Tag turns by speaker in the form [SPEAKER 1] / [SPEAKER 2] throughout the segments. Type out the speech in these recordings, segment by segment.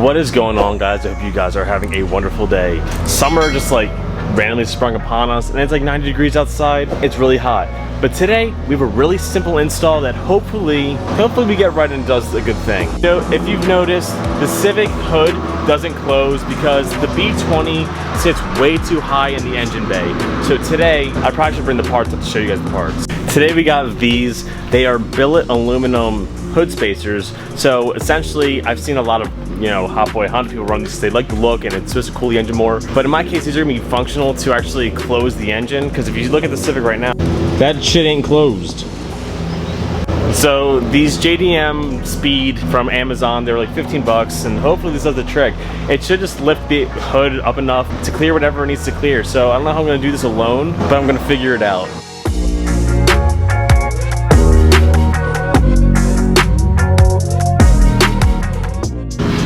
[SPEAKER 1] What is going on, guys? I hope you guys are having a wonderful day. Summer just like randomly sprung upon us, and it's like 90 degrees outside. It's really hot. But today we have a really simple install that hopefully we get right and does a good thing. So if you've noticed, the Civic hood doesn't close because the B20 sits way too high in the engine bay. So today, I probably should bring the parts up to show you guys the parts. Today we got these. They are billet aluminum hood spacers. So essentially, I've seen a lot of, you know, Hot Boy Honda people run these. They like the look and it's supposed to cool the engine more. But in my case, these are gonna be functional to actually close the engine. Because if you look at the Civic right now, that shit ain't closed. So these JDM Speed from Amazon, they're like 15 bucks, and hopefully this does the trick. It should just lift the hood up enough to clear whatever it needs to clear. So I don't know how I'm gonna do this alone, but I'm gonna figure it out.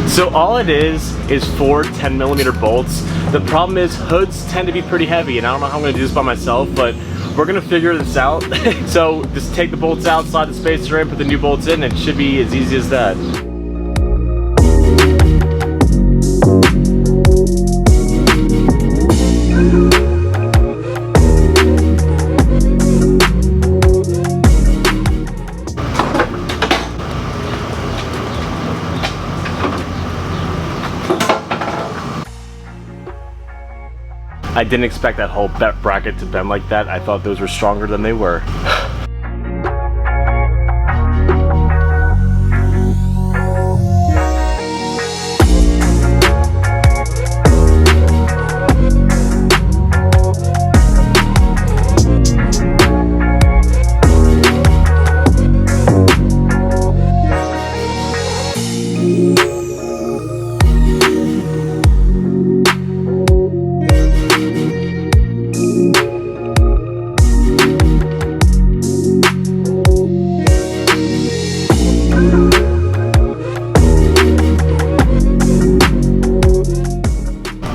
[SPEAKER 1] So all it is 4 10mm bolts. The problem is hoods tend to be pretty heavy, and I don't know how I'm gonna do this by myself, but we're gonna figure this out. So just take the bolts out, slide the spacer in, put the new bolts in, and it should be as easy as that. I didn't expect that whole bracket to bend like that. I thought those were stronger than they were.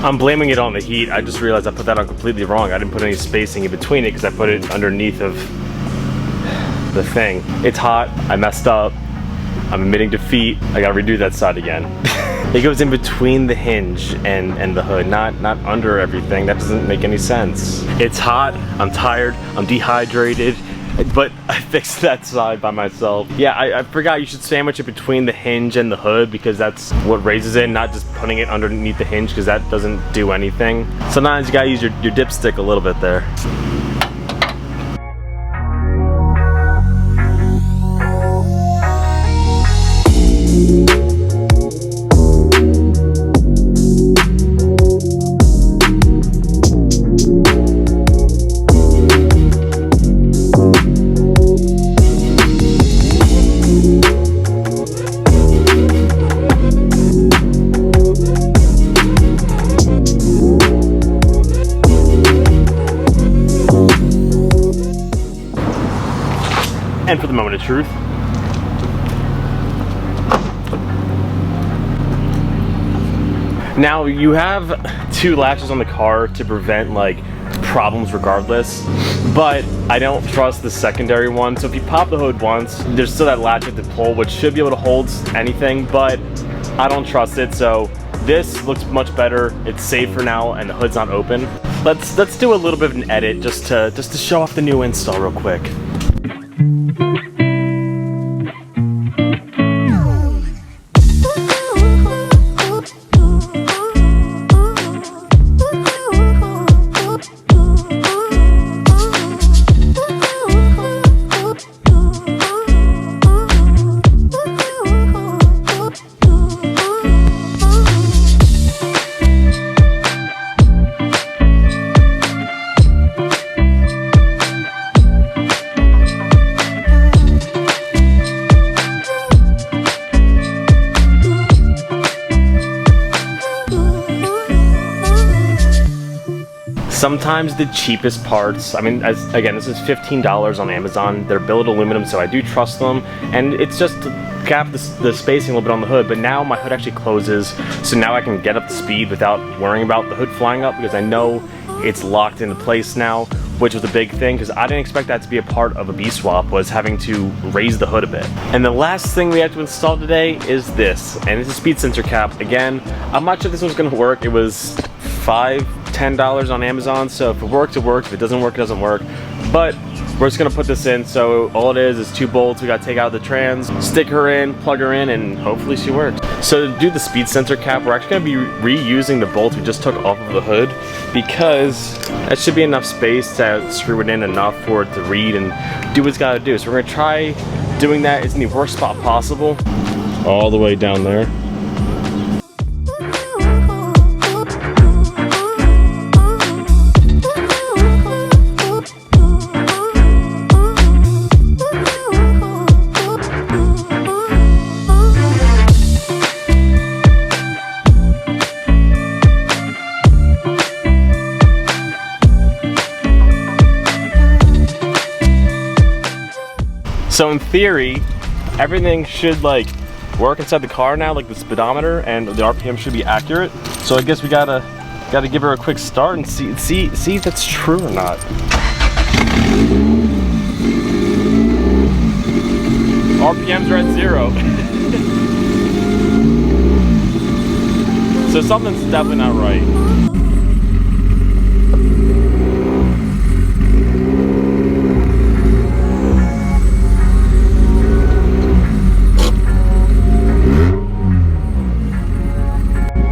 [SPEAKER 1] I'm blaming it on the heat. I just realized I put that on completely wrong. I didn't put any spacing in between it because I put it underneath of the thing. It's hot, I messed up, I'm admitting defeat. I gotta redo that side again. It goes in between the hinge and the hood, not under everything. That doesn't make any sense. It's hot, I'm tired, I'm dehydrated, but I fixed that side by myself. Yeah, I forgot you should sandwich it between the hinge and the hood because that's what raises it, not just putting it underneath the hinge because that doesn't do anything. Sometimes you gotta use your dipstick a little bit there. And for the moment of truth. Now you have 2 latches on the car to prevent like problems regardless, but I don't trust the secondary one. So if you pop the hood once, there's still that latch at the pull, which should be able to hold anything, but I don't trust it. So this looks much better. It's safer now, and the hood's not open. Let's do a little bit of an edit just to show off the new install real quick. sometimes the cheapest parts, I mean, again, this is $15 on Amazon. They're billet aluminum, so I do trust them. And it's just cap the spacing a little bit on the hood, but now my hood actually closes, so now I can get up to speed without worrying about the hood flying up, because I know it's locked into place now, which was a big thing, because I didn't expect that to be a part of a B-swap, was having to raise the hood a bit. And the last thing we had to install today is this, and it's a speed sensor cap. Again, I'm not sure if this one's gonna work. It was $10 on Amazon, so if it works, it works. If it doesn't work, it doesn't work. But we're just gonna put this in, so all it is 2 bolts. We gotta take out the trans, stick her in, plug her in, and hopefully she works. So to do the speed sensor cap, we're actually gonna be reusing the bolts we just took off of the hood, because that should be enough space to screw it in enough for it to read and do what it's gotta do. So we're gonna try doing that. It's in the worst spot possible, all the way down there. So in theory, everything should like work inside the car now, like the speedometer and the RPM should be accurate. So I guess we gotta give her a quick start and see if that's true or not. RPMs are at 0. So something's definitely not right.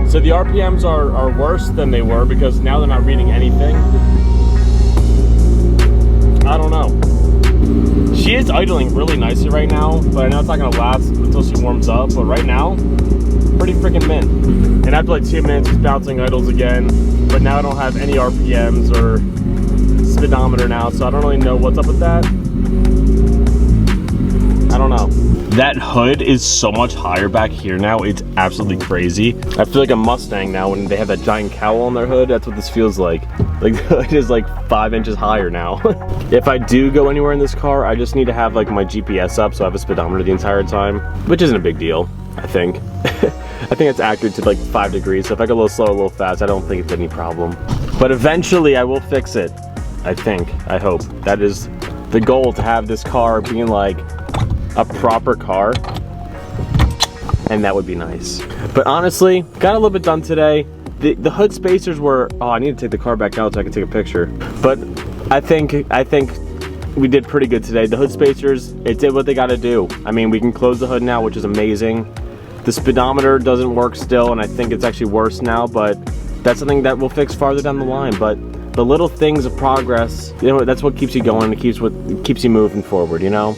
[SPEAKER 1] So the RPMs are worse than they were, because now they're not reading anything. I don't know. She is idling really nicely right now, but I know it's not gonna last until she warms up. But right now, pretty freaking mint. And after like 2 minutes, she's bouncing idles again. But now I don't have any RPMs or speedometer now, so I don't really know what's up with that. I don't know. That hood is so much higher back here now, it's absolutely crazy. I feel like a Mustang now when they have that giant cowl on their hood. That's what this feels like. Like the hood is like 5 inches higher now. If I do go anywhere in this car, I just need to have like my GPS up, so I have a speedometer the entire time, which isn't a big deal, I think. I think it's accurate to like 5 degrees, so if I go a little slow, a little fast, I don't think it's any problem. But eventually I will fix it, I think, I hope. That is the goal, to have this car being like a proper car, and that would be nice. But honestly, got a little bit done today. The hood spacers were, oh, I need to take the car back out so I can take a picture. But I think we did pretty good today. The hood spacers, it did what they gotta do. I mean, we can close the hood now, which is amazing. The speedometer doesn't work still, and I think it's actually worse now, but that's something that we'll fix farther down the line. But the little things of progress, you know, that's what keeps you going, and keeps you moving forward, you know?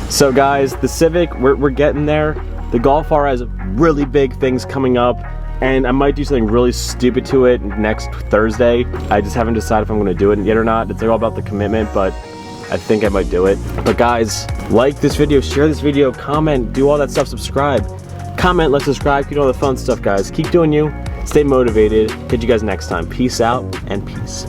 [SPEAKER 1] So guys, the Civic, we're getting there. The Golf R has really big things coming up, and I might do something really stupid to it next Thursday. I just haven't decided if I'm gonna do it yet or not. It's all about the commitment, but I think I might do it. But guys, like this video, share this video, comment, do all that stuff, subscribe. Comment, let's subscribe, keep doing all the fun stuff, guys. Keep doing you, stay motivated. Catch you guys next time. Peace out and peace.